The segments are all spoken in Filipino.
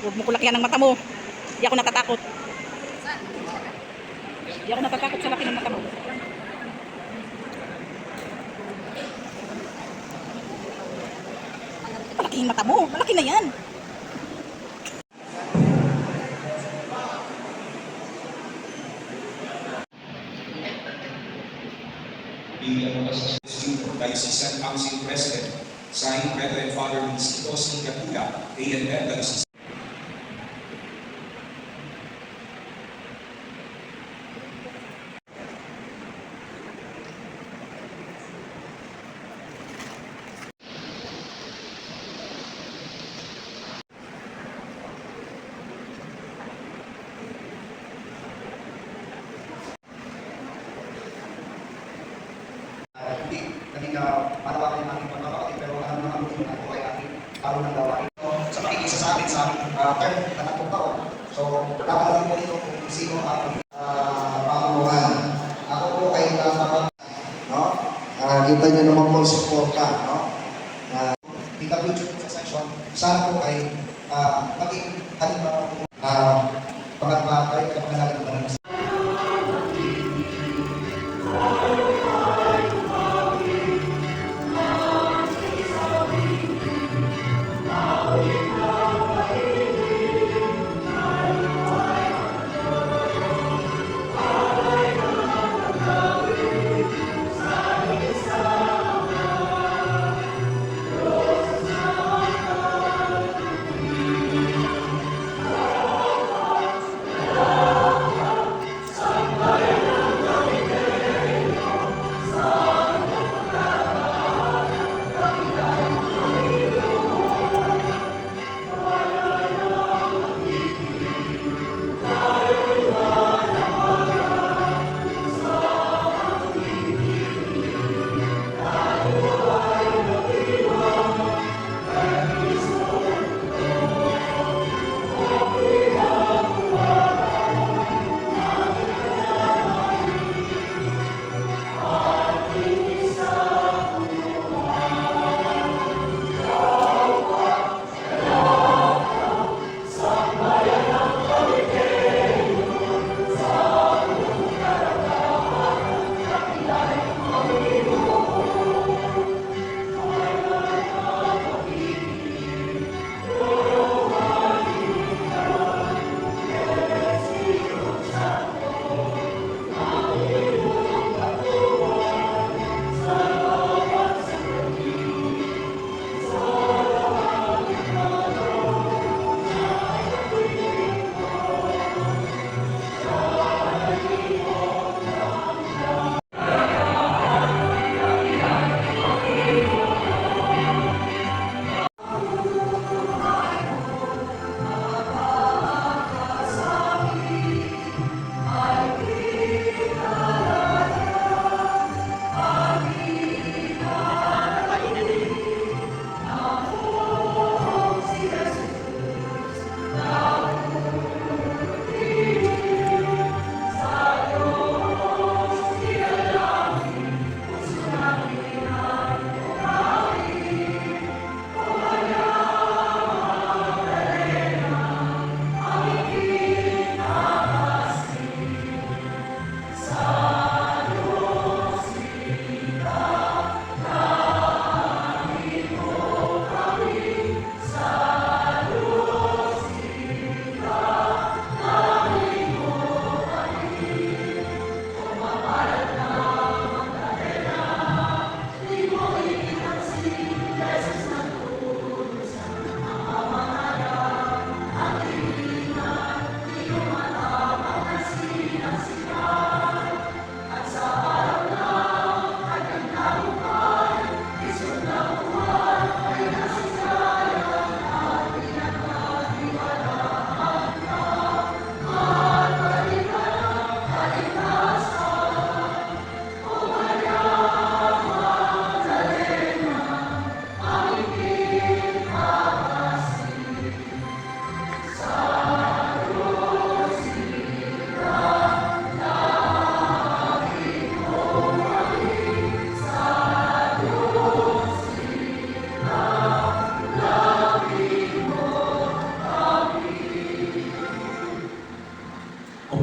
Huwag mo kulakihan ang mata mo. Di ako natatakot. Di ako natatakot sa laki ng mata mo. Malaki yung mata mo. Malaki na yan. Diocesan Council President, signed Reverend Father Luis Tosing Gatula, A&M Diocesan. Hindi naging malawakan yung ating pagkakakit, pero alam naman kung ano ay ating araw ng gawain. Sa makikisa sa atin sa term na natong taon. So, nakalaman po ito kung sino ang pangunuhan. Ako po ay nakapag, no? Kita niyo naman po suporta, no? DWG sa section, sana po ay maging halimbawa po pangatmatay at pangalan ng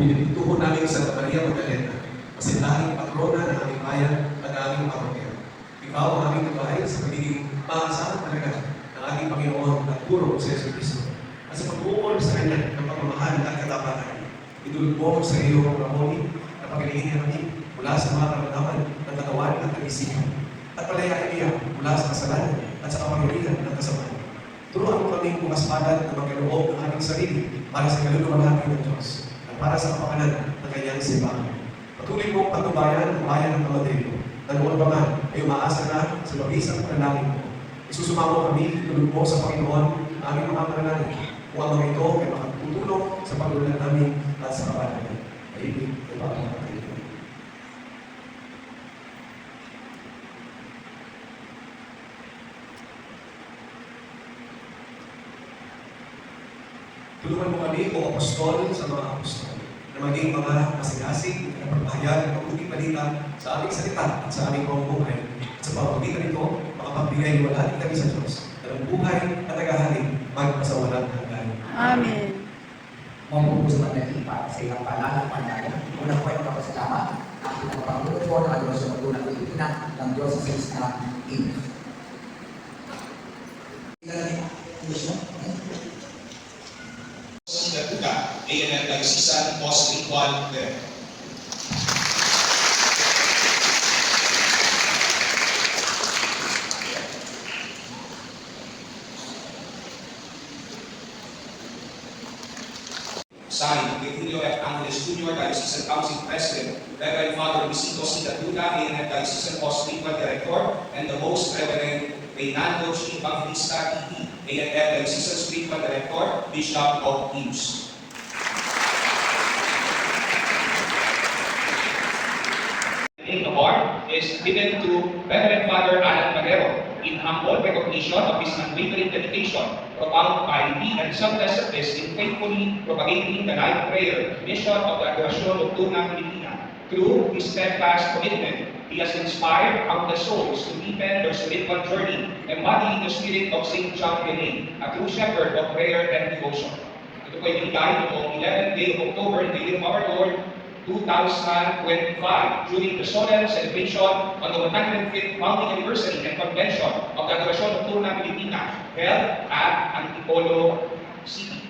pinituho namin Santa Maria Magdalena, masinlahing patrona ng aming bayan at aming parokya. Ikaw ang aming kabahay sa pagiging maasahan talaga ng ating Panginoon at puro sa Yesu Cristo. At sa pag-uukol sa Kanya ng pagmamahal at katapatan, itulog mo sa iyo ang ramoni na pagkalihin namin mula sa mga karamdaman ng katawan at ng isipan. At palayain niya mula sa kasalanan at sa kapangyarihan ng kasamaan. Turuan mo kaming bukas palad na magkaloob ng aming sarili para sa kaluluwalhati ng Diyos at para sa kapakanan ng kanyang simbahan. Patuloy mong pagtubayan ang bayan ng Tamadero na noon pa man ay umaasa na sa mabisang panalangin mo. Isusumamo kami, tulog mo sa Panginoon ang aming mga panalangin. Kung ang mga ito ay makatutulong sa paglulan namin at sa kapalanan. Maibig, ipapakita. Tulungan mo kami o apostol sa mga apostol na maging mga masigasig na pagpahayag ng mabuting balita sa aming salita at sa aming pamumuhay. At sa pamamagitan nito, makapagbigay ng wala kami sa Diyos na ang buhay at naghahaling magpasawalang hanggan. Amen. Mamupus na nag-ipat sa ilang palalang pandayan. Una po ay magpapasalamat ang pinagpangulot po ng Adolasyon ng Tunang Pilipinas ng Diyos sa Sista Eve. Gatuna, A&M Diocesan Post-Ritual Director. Signed, Julio F. Angeles Jr., Diocesan Council President, Reverend Father Luisito C. Gatuna, A&M Diocesan Post-Ritual Director, and the Most Reverend Reynaldo G. Bautista, E.D., A&M Diocesan Spiritual Director, Bishop of Hughes. The name award is given to Reverend Father Alan Madero in humble recognition of his unwavering dedication, profound piety, and selfless service in faithfully propagating the life prayer mission of the Adoración Nocturna Filipina. Through his steadfast commitment, he has inspired countless souls to deepen their spiritual journey, embodying the spirit of St. John Vianney, a true shepherd of prayer and devotion. Ito po ay binigay noong 11th day of October in the year of our Lord, 2025, during the solemn celebration on the 105th founding anniversary and convention of the Adoración Nocturna Filipina held at Antipolo City.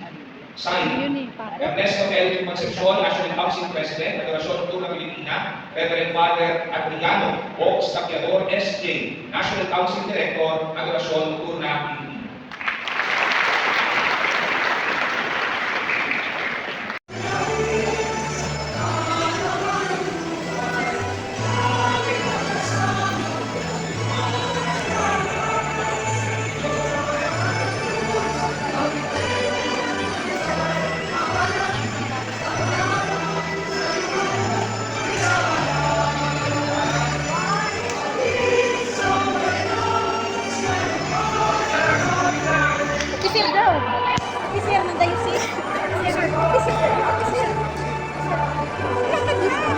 Signed, Ernesto L. Concepcion, National Council President, Adoración Nocturna Filipina, Reverend Father Adriano O. Stapiador, S.J., National Council Director, Adoración Nocturna Filipina. Kisir daw. Kisir ng diocese. Kisir. Kisir. Lakad na.